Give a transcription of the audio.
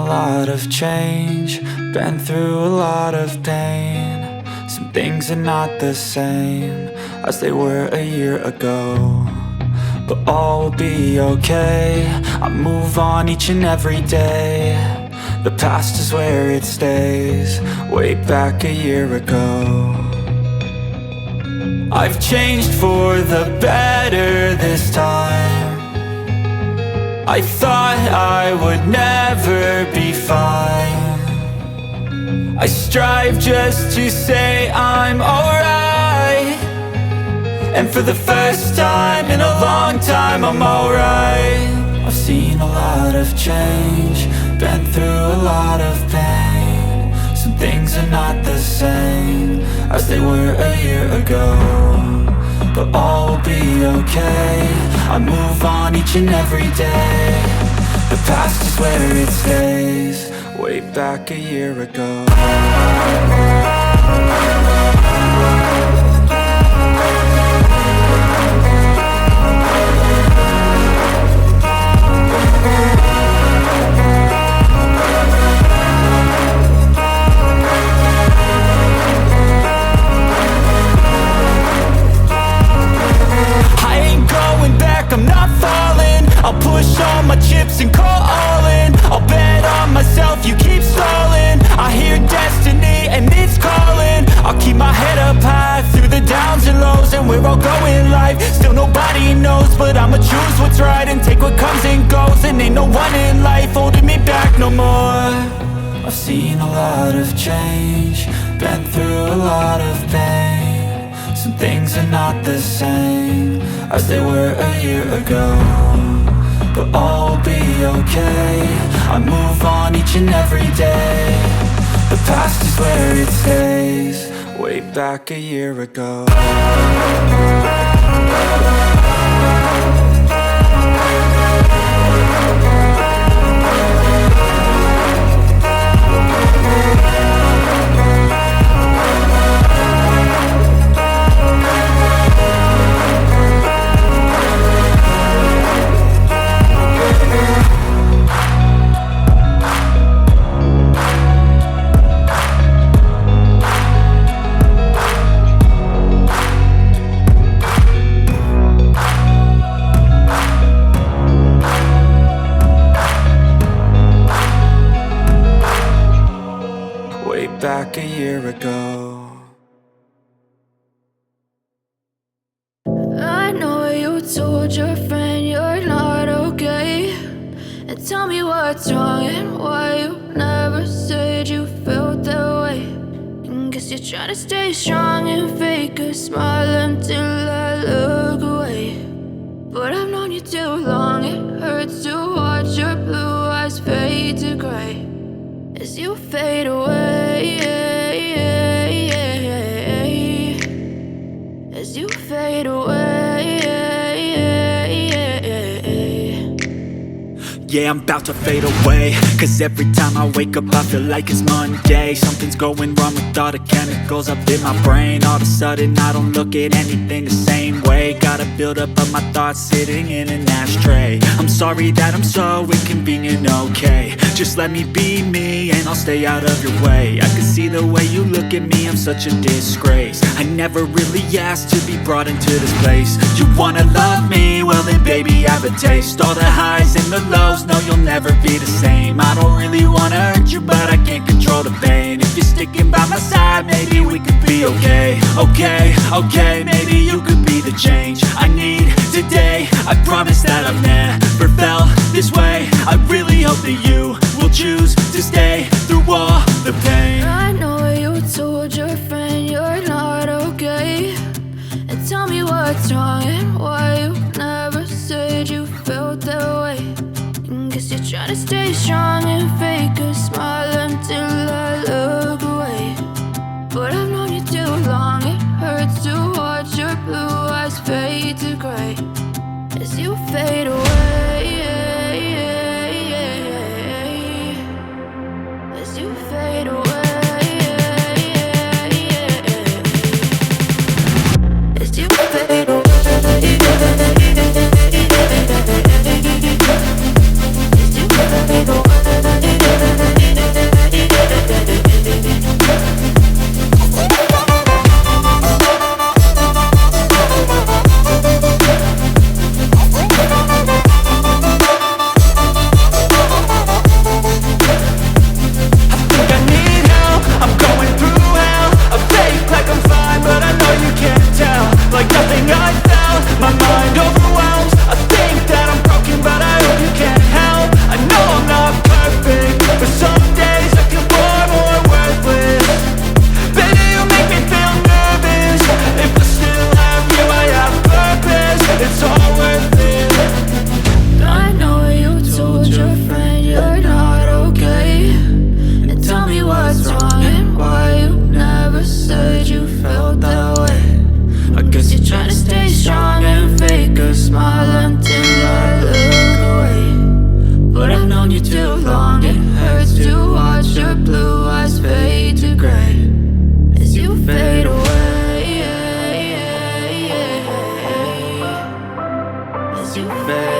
a lot of change, been through a lot of pain. Some things are not the same as they were a year ago, but all will be okay. I move on each and every day. The past is where it stays, way back a year ago. I've changed for the better this time. I thought I would never be fine. I strive just to say I'm alright, and for the first time in a long time I'm alright. I've seen a lot of change, been through a lot of pain. Some things are not the same as they were a year ago, but all will be okay. I move on each and every day. The past is where it stays, way back a year ago. I'm not falling, I'll push all my chips and call all in. I'll bet on myself, you keep stalling. I hear destiny and it's calling. I'll keep my head up high through the downs and lows, and where I'll go in life, still nobody knows. But I'ma choose what's right and take what comes and goes, and ain't no one in life holding me back no more. I've seen a lot of change, been through a lot of pain. Some things are not the same as they were a year ago, but all will be okay. I move on each and every day. The past is where it stays, way back a year ago. Back a year ago. I know you told your friend you're not okay, and tell me what's wrong and why you never said you felt that way. And guess you're trying to stay strong and fake a smile until I look away. But I've known you too long, it hurts to watch your blue eyes fade to gray as you fade away, as you fade away. Yeah, I'm about to fade away, cause every time I wake up I feel like it's Monday. Something's going wrong with all the chemicals up in my brain. All of a sudden I don't look at anything the same way. Gotta build up of my thoughts sitting in an ashtray. I'm sorry that I'm so inconvenient, okay. Just let me be me and I'll stay out of your way. I can see the way you look at me, I'm such a disgrace. I never really asked to be brought into this place. You wanna love me? Well then baby have a taste. All the highs and the lows, no you'll never be the same. I don't really wanna hurt you, but I can't control the pain. If you're sticking by my side, maybe we could be okay. Okay, maybe you could be the change I need today. I promise that I've never felt this way. I really hope that you will choose to stay through all the pain. I know you told your friend you're not okay, and tell me what's wrong and why you never said you felt that way. And guess you're trying to stay strong and fake a smile until I look away. But I've known you too long, it hurts to watch your blue eyes fade to gray as you fade away, as you fade away. Fade away. too fast.